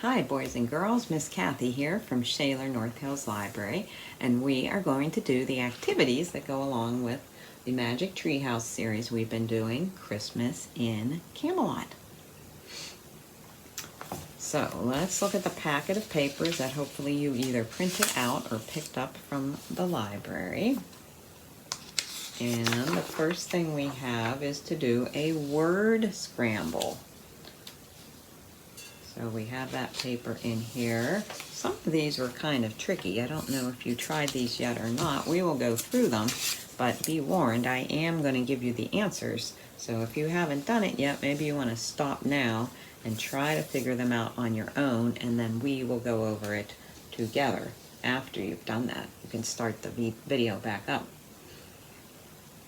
Hi boys and girls, Miss Kathy here from Shaler North Hills Library, and we are going to do the activities that go along with the Magic Treehouse series we've been doing, Christmas in Camelot. So let's look at the packet of papers that hopefully you either printed out or picked up from the library. And the first thing we have is to do a word scramble. So we have that paper in here. Some of these were kind of tricky. I don't know if you tried these yet or not. We will go through them, but be warned, I am going to give you the answers. So if you haven't done it yet, maybe you want to stop now and try to figure them out on your own, and then we will go over it together. After you've done that, you can start the video back up.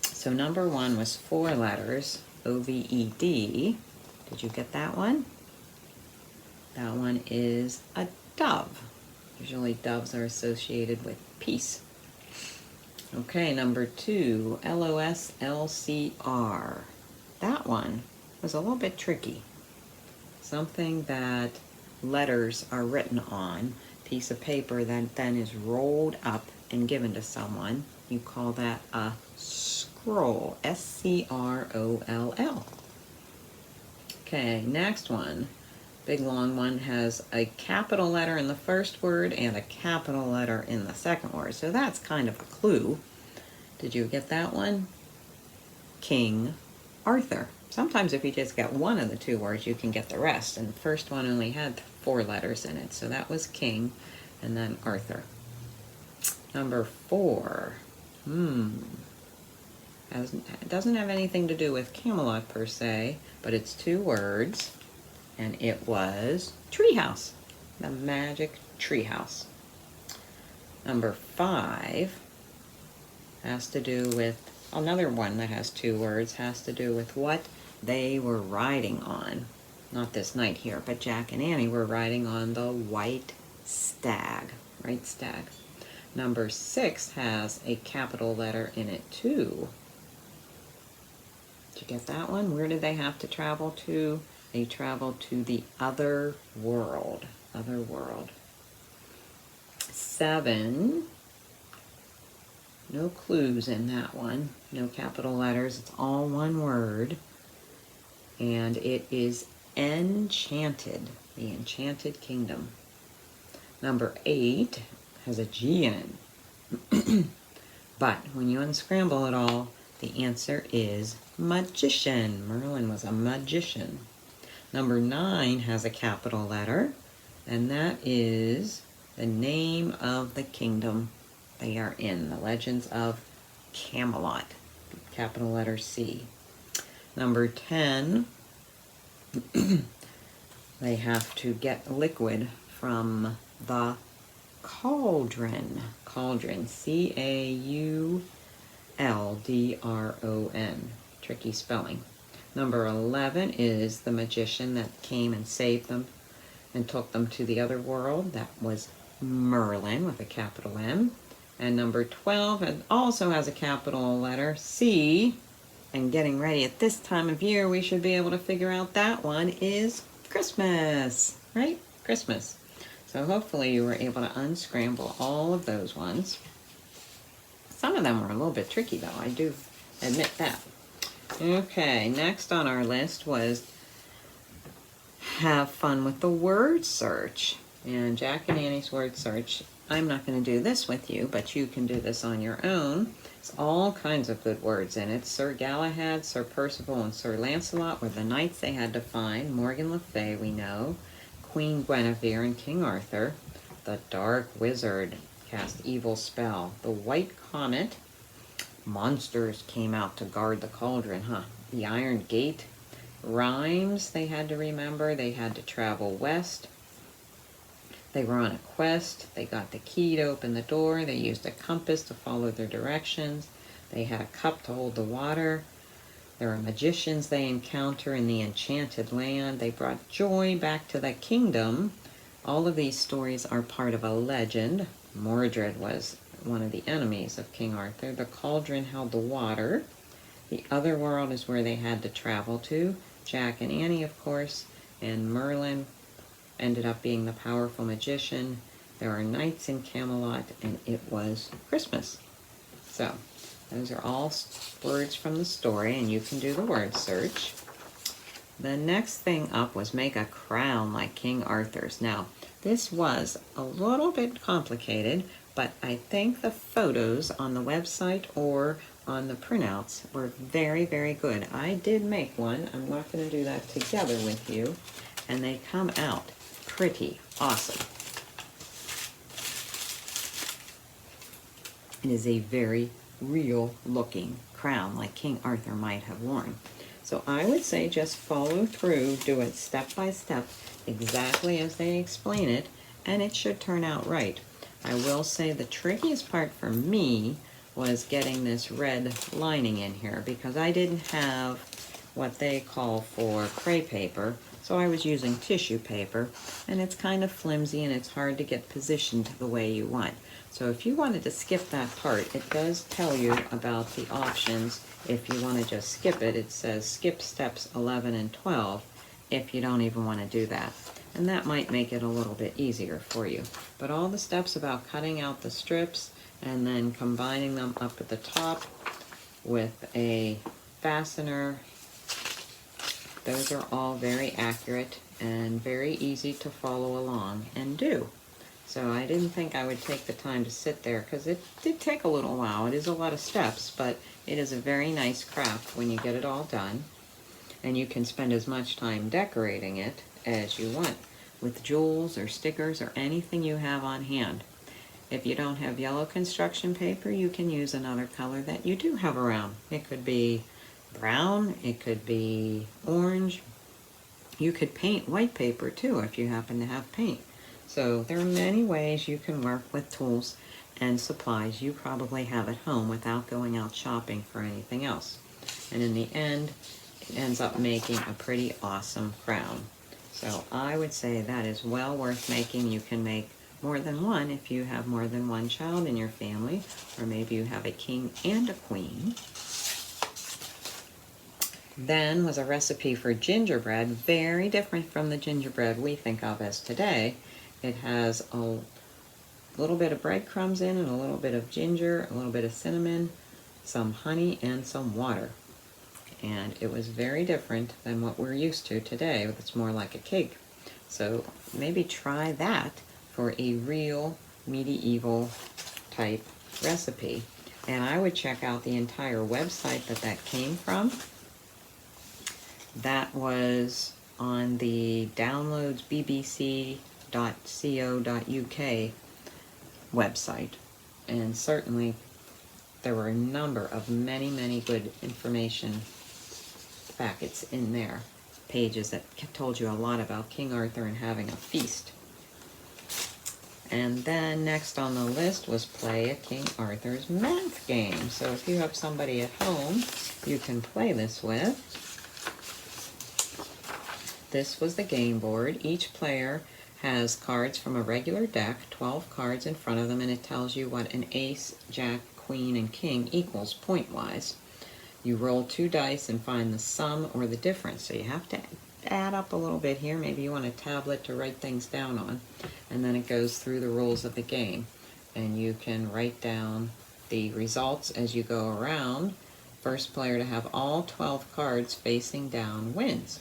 So number one was 4 letters, O-V-E-D. Did you get that one? That one is a dove. Usually doves are associated with peace. Okay, number 2, L-O-S-L-C-R. That one was a little bit tricky. Something that letters are written on, piece of paper that then is rolled up and given to someone. You call that a scroll, S-C-R-O-L-L. Okay, next one. Big long one has a capital letter in the first word and a capital letter in the second word. So that's kind of a clue. Did you get that one? King Arthur. Sometimes if you just get one of the 2 words, you can get the rest. And the first one only had 4 letters in it. So that was King and then Arthur. Number 4. It doesn't have anything to do with Camelot per se, but it's 2 words. And it was treehouse, the magic treehouse. Number 5 has to do with, another one that has 2 words, has to do with what they were riding on. Not this knight here, but Jack and Annie were riding on the white stag, right stag. Number 6 has a capital letter in it too. Did you get that one? Where did they have to travel to? They traveled to the other world. Other world. 7. No clues in that one. No capital letters. It's all one word. And it is enchanted. The Enchanted Kingdom. Number 8 has a G in it. But when you unscramble it all, the answer is magician. Merlin was a magician. Number 9 has a capital letter, and that is the name of the kingdom they are in, the Legends of Camelot, capital letter C. Number 10, they have to get liquid from the cauldron. Cauldron, C-A-U-L-D-R-O-N. Tricky spelling. Number 11 is the magician that came and saved them and took them to the other world. That was Merlin with a capital M. And number 12 also has a capital letter, C. And getting ready at this time of year, we should be able to figure out that one is Christmas, right? Christmas. So hopefully you were able to unscramble all of those ones. Some of them were a little bit tricky though, I do admit that. Okay, next on our list was have fun with the word search. And Jack and Annie's word search, I'm not going to do this with you, but you can do this on your own. There's all kinds of good words in it. Sir Galahad, Sir Percival, and Sir Lancelot were the knights they had to find. Morgan Le Fay, we know. Queen Guinevere and King Arthur. The Dark Wizard cast evil spell. The White Comet. Monsters came out to guard the cauldron, The Iron Gate. Rhymes they had to remember. They had to travel west. They were on a quest. They got the key to open the door. They used a compass to follow their directions. They had a cup to hold the water. There are magicians they encounter in the enchanted land. They brought joy back to the kingdom. All of these stories are part of a legend. Mordred was one of the enemies of King Arthur. The cauldron held the water. The other world is where they had to travel to. Jack and Annie, of course, and Merlin ended up being the powerful magician. There are knights in Camelot, and it was Christmas. So, those are all words from the story, and you can do the word search. The next thing up was make a crown like King Arthur's. Now, this was a little bit complicated, but I think the photos on the website or on the printouts were very, very good. I did make one. I'm not going to do that together with you. And they come out pretty awesome. It is a very real looking crown like King Arthur might have worn. So I would say just follow through, do it step by step, exactly as they explain it, and it should turn out right. I will say the trickiest part for me was getting this red lining in here because I didn't have what they call for crepe paper, so I was using tissue paper, and it's kind of flimsy and it's hard to get positioned the way you want. So if you wanted to skip that part, it does tell you about the options. If you want to just skip it, it says skip steps 11 and 12 if you don't even want to do that. And that might make it a little bit easier for you. But all the steps about cutting out the strips and then combining them up at the top with a fastener, those are all very accurate and very easy to follow along and do. So I didn't think I would take the time to sit there because it did take a little while. It is a lot of steps, but it is a very nice craft when you get it all done. And you can spend as much time decorating it as you want with jewels or stickers or anything you have on hand. If you don't have yellow construction paper, you can use another color that you do have around. It could be brown, it could be orange. You could paint white paper too if you happen to have paint. So there are many ways you can work with tools and supplies you probably have at home without going out shopping for anything else. And in the end, it ends up making a pretty awesome crown. So I would say that is well worth making. You can make more than one if you have more than one child in your family, or maybe you have a king and a queen. Then was a recipe for gingerbread, very different from the gingerbread we think of as today. It has a little bit of breadcrumbs in and a little bit of ginger, a little bit of cinnamon, some honey, and some water. And it was very different than what we're used to today. It's more like a cake. So maybe try that for a real medieval type recipe. And I would check out the entire website that came from. That was on the downloads bbc.co.uk website. And certainly there were a number of many good information packets in there, pages that told you a lot about King Arthur and having a feast. And then next on the list was play a King Arthur's math game. So if you have somebody at home you can play this with. This was the game board. Each player has cards from a regular deck, 12 cards in front of them, and it tells you what an ace, jack, queen, and king equals point-wise. You roll 2 dice and find the sum or the difference. So you have to add up a little bit here. Maybe you want a tablet to write things down on. And then it goes through the rules of the game. And you can write down the results as you go around. First player to have all 12 cards facing down wins.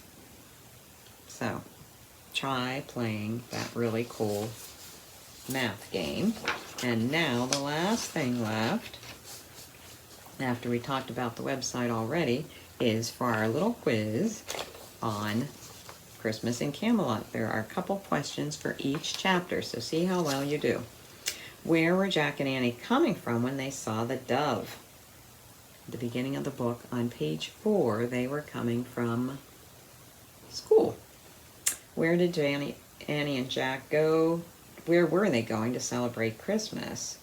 So try playing that really cool math game. And now the last thing left, after we talked about the website already, is for our little quiz on Christmas in Camelot. There are a couple questions for each chapter, so see how well you do. Where were Jack and Annie coming from when they saw the dove? At the beginning of the book, on page 4, they were coming from school. Where did Annie and Jack go? Where were they going to celebrate Christmas?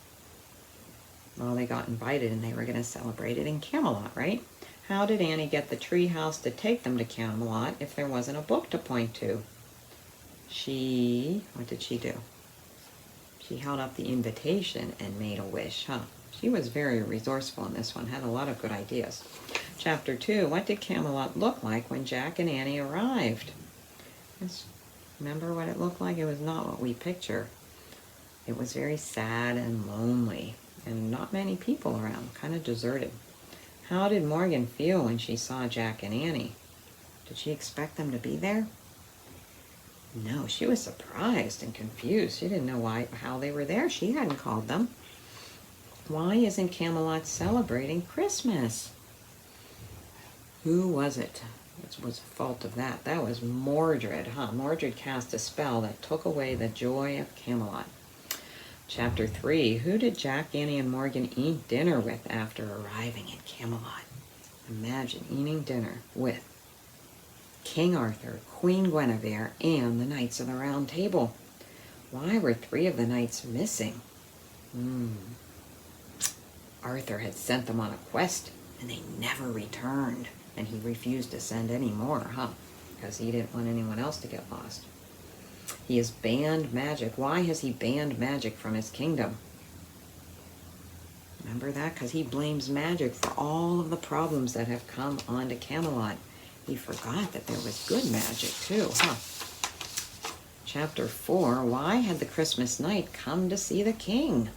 Well, they got invited and they were going to celebrate it in Camelot, right? How did Annie get the tree house to take them to Camelot if there wasn't a book to point to? What did she do? She held up the invitation and made a wish, huh? She was very resourceful in this one, had a lot of good ideas. Chapter 2, what did Camelot look like when Jack and Annie arrived? It's Remember what it looked like? It was not what we picture. It was very sad and lonely, and not many people around, kind of deserted. How did Morgan feel when she saw Jack and Annie? Did she expect them to be there? No, she was surprised and confused. She didn't know how they were there. She hadn't called them. Why isn't Camelot celebrating Christmas? Who was it? What was the fault of that? That was Mordred, huh? Mordred cast a spell that took away the joy of Camelot. Chapter 3, who did Jack, Annie, and Morgan eat dinner with after arriving at Camelot? Imagine eating dinner with King Arthur, Queen Guinevere, and the Knights of the Round Table. Why were 3 of the knights missing? Arthur had sent them on a quest, and they never returned. And he refused to send any more, because he didn't want anyone else to get lost. He has banned magic. Why has he banned magic from his kingdom? Remember that? Because he blames magic for all of the problems that have come onto Camelot. He forgot that there was good magic too, Chapter 4, why had the Christmas night come to see the king?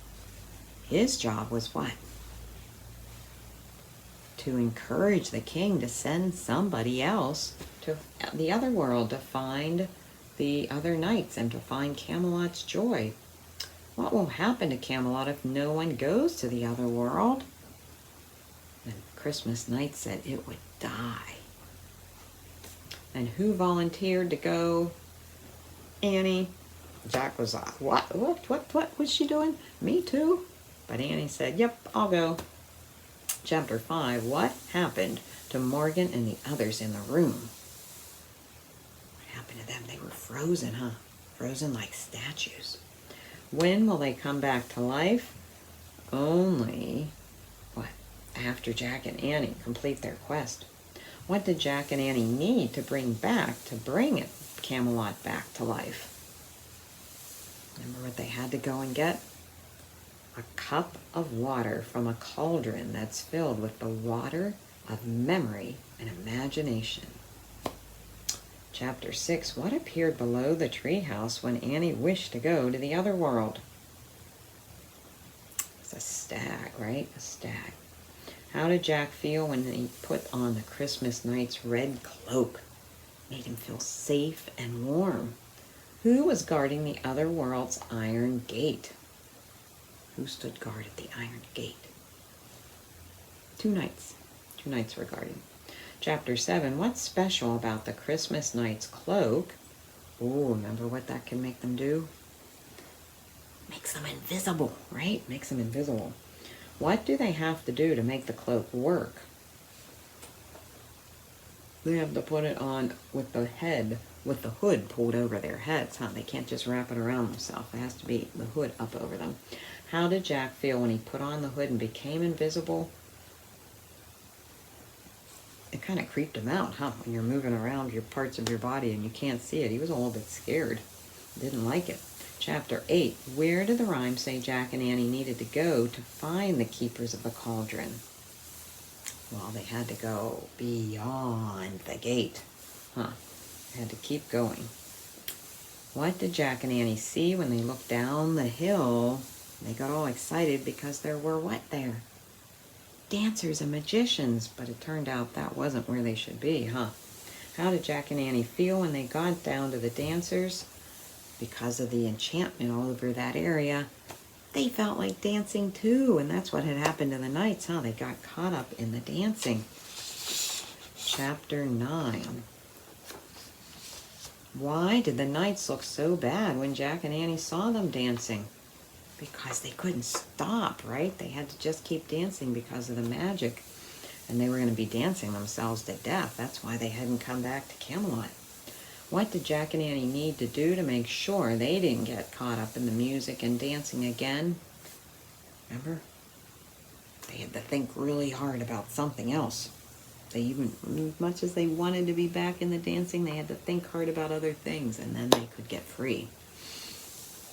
His job was what? To encourage the king to send somebody else to the other world to find the other knights and to find Camelot's joy. What will happen to Camelot if no one goes to the other world? And Christmas night said it would die. And who volunteered to go? Annie. Jack was like, what was she doing? Me too. But Annie said, yep, I'll go. Chapter 5, what happened to Morgan and the others in the room? What happened to them? They were frozen, Frozen like statues. When will they come back to life? Only, after Jack and Annie complete their quest. What did Jack and Annie need to bring Camelot back to life? Remember what they had to go and get? A cup of water from a cauldron that's filled with the water of memory and imagination. Chapter 6, what appeared below the treehouse when Annie wished to go to the other world? It's a stag, right? A stag. How did Jack feel when he put on the Christmas night's red cloak? Made him feel safe and warm. Who was guarding the other world's iron gate? Who stood guard at the iron gate? 2 knights. 2 knights were guarding. Chapter 7, what's special about the Christmas night's cloak? Oh, remember what that can make them do? Makes them invisible, right? Makes them invisible. What do they have to do to make the cloak work? They have to put it on with the hood pulled over their heads, They can't just wrap it around themselves. It has to be the hood up over them. How did Jack feel when he put on the hood and became invisible? It kind of creeped him out, When you're moving around your parts of your body and you can't see it. He was a little bit scared. Didn't like it. Chapter 8, where did the rhyme say Jack and Annie needed to go to find the keepers of the cauldron? Well, they had to go beyond the gate. They had to keep going. What did Jack and Annie see when they looked down the hill? They got all excited because there were what there? Dancers and magicians, but it turned out that wasn't where they should be, How did Jack and Annie feel when they got down to the dancers? Because of the enchantment all over that area, they felt like dancing too, and that's what had happened to the knights, They got caught up in the dancing. Chapter 9. Why did the knights look so bad when Jack and Annie saw them dancing? Because they couldn't stop, right? They had to just keep dancing because of the magic, and they were going to be dancing themselves to death. That's why they hadn't come back to Camelot. What did Jack and Annie need to do to make sure they didn't get caught up in the music and dancing again? Remember? They had to think really hard about something else. As much as they wanted to be back in the dancing, they had to think hard about other things, and then they could get free.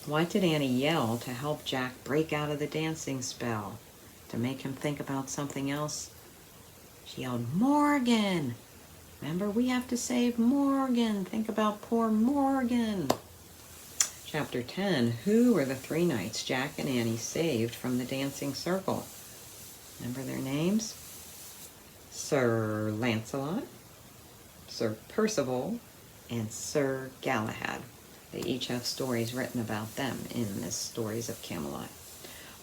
What did Annie yell to help Jack break out of the dancing spell? To make him think about something else? She yelled, Morgan! Remember, we have to save Morgan. Think about poor Morgan. Chapter 10, who were the three knights Jack and Annie saved from the dancing circle? Remember their names? Sir Lancelot, Sir Percival, and Sir Galahad. They each have stories written about them in this Stories of Camelot.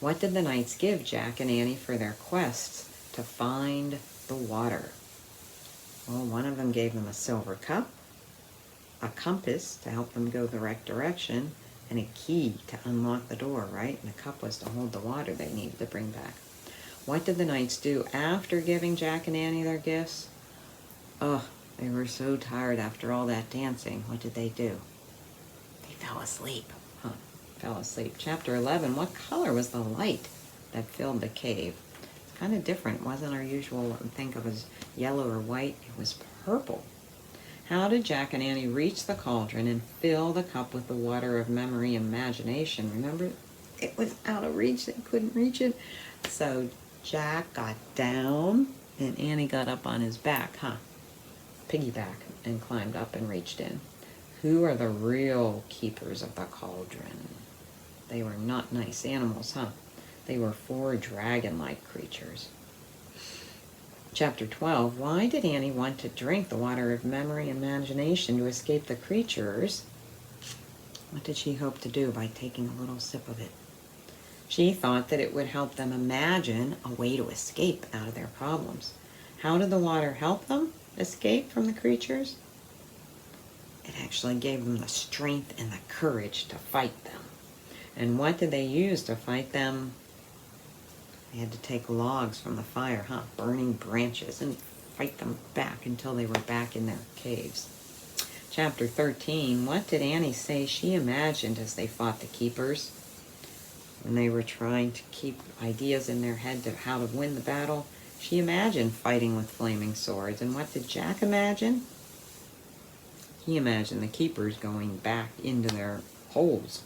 What did the knights give Jack and Annie for their quests to find the water? Well, one of them gave them a silver cup, a compass to help them go the right direction, and a key to unlock the door, right? And the cup was to hold the water they needed to bring back. What did the knights do after giving Jack and Annie their gifts? Oh, they were so tired after all that dancing. What did they do? They fell asleep. Fell asleep. Chapter 11, what color was the light that filled the cave? It's kind of different. It wasn't our usual what we think of as yellow or white. It was purple. How did Jack and Annie reach the cauldron and fill the cup with the water of memory and imagination? Remember, it was out of reach. They couldn't reach it. So Jack got down and Annie got up on his back, piggyback, and climbed up and reached in. Who are the real keepers of the cauldron? They were not nice animals, They were 4 dragon-like creatures. Chapter 12, why did Annie want to drink the water of memory and imagination to escape the creatures? What did she hope to do by taking a little sip of it? She thought that it would help them imagine a way to escape out of their problems. How did the water help them escape from the creatures? It actually gave them the strength and the courage to fight them. And what did they use to fight them? They had to take logs from the fire, burning branches, and fight them back until they were back in their caves. Chapter 13, what did Annie say she imagined as they fought the keepers? When they were trying to keep ideas in their head to how to win the battle, she imagined fighting with flaming swords. And what did Jack imagine? He imagined the keepers going back into their holes.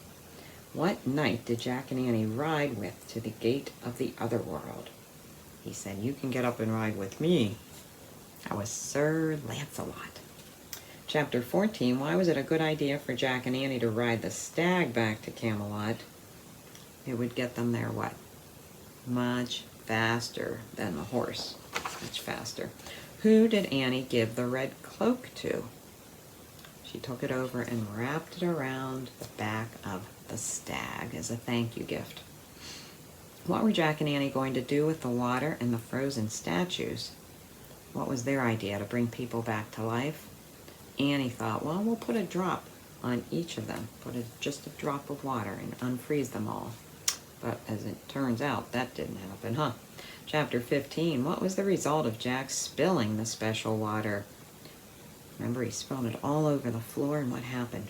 What knight did Jack and Annie ride with to the gate of the other world? He said, you can get up and ride with me. That was Sir Lancelot. Chapter 14, why was it a good idea for Jack and Annie to ride the stag back to Camelot? It would get them there, what? Much faster than the horse. Much faster. Who did Annie give the red cloak to? She took it over and wrapped it around the back of the stag as a thank you gift. What were Jack and Annie going to do with the water and the frozen statues? What was their idea, to bring people back to life? Annie thought, well, we'll put a drop on each of them. Just a drop of water and unfreeze them all. But as it turns out, that didn't happen, Chapter 15, what was the result of Jack spilling the special water? Remember, he spilled it all over the floor, and what happened?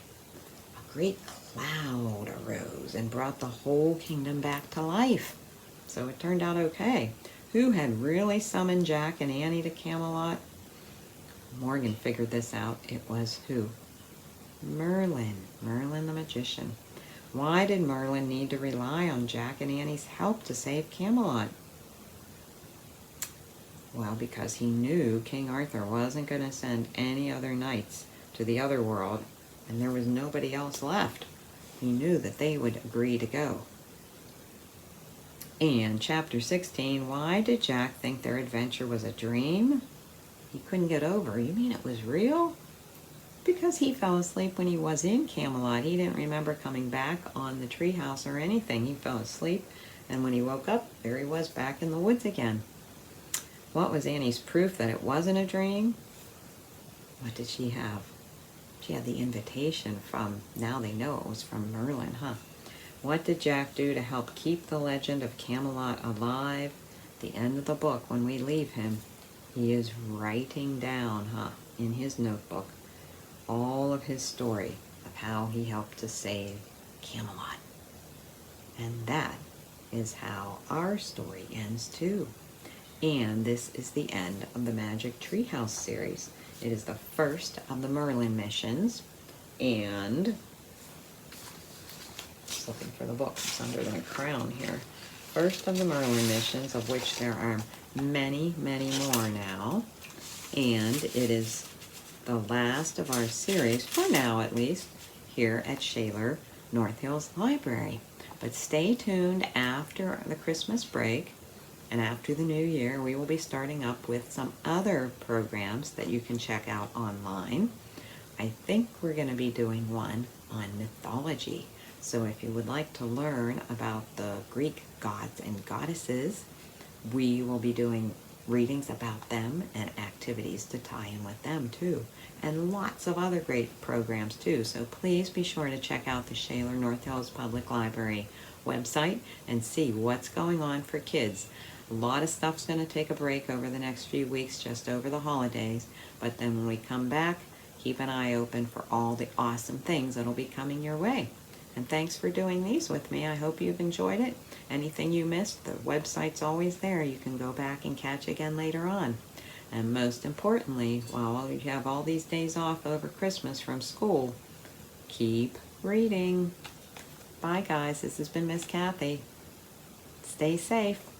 A great cloud arose and brought the whole kingdom back to life. So it turned out okay. Who had really summoned Jack and Annie to Camelot? Morgan figured this out. It was who? Merlin. Merlin the magician. Why did Merlin need to rely on Jack and Annie's help to save Camelot? Well, because he knew King Arthur wasn't going to send any other knights to the other world, and there was nobody else left. He knew that they would agree to go. And chapter 16, why did Jack think their adventure was a dream? He couldn't get over. You mean it was real? Because he fell asleep when he was in Camelot. He didn't remember coming back on the treehouse or anything. He fell asleep, and when he woke up, there he was back in the woods again. What was Annie's proof that it wasn't a dream? What did she have? She had the invitation from, now they know it was from Merlin, What did Jack do to help keep the legend of Camelot alive? At the end of the book, when we leave him, he is writing down, in his notebook, all of his story of how he helped to save Camelot. And that is how our story ends too. And this is the end of the Magic Treehouse series. It is the first of the Merlin missions, and just looking for the book. It's under the crown here. First of the Merlin missions, of which there are many, many more now. And it is the last of our series, for now at least, here at Shaler North Hills Library. But stay tuned after the Christmas break and after the new year. We will be starting up with some other programs that you can check out online. I think we're going to be doing one on mythology. So if you would like to learn about the Greek gods and goddesses, we will be doing readings about them and activities to tie in with them too. And lots of other great programs too. So please be sure to check out the Shaler North Hills Public Library website and see what's going on for kids. A lot of stuff's going to take a break over the next few weeks, just over the holidays. But then when we come back, keep an eye open for all the awesome things that'll be coming your way. And thanks for doing these with me. I hope you've enjoyed it. Anything you missed, the website's always there. You can go back and catch again later on. And most importantly, while you have all these days off over Christmas from school, keep reading. Bye guys, this has been Miss Kathy. Stay safe.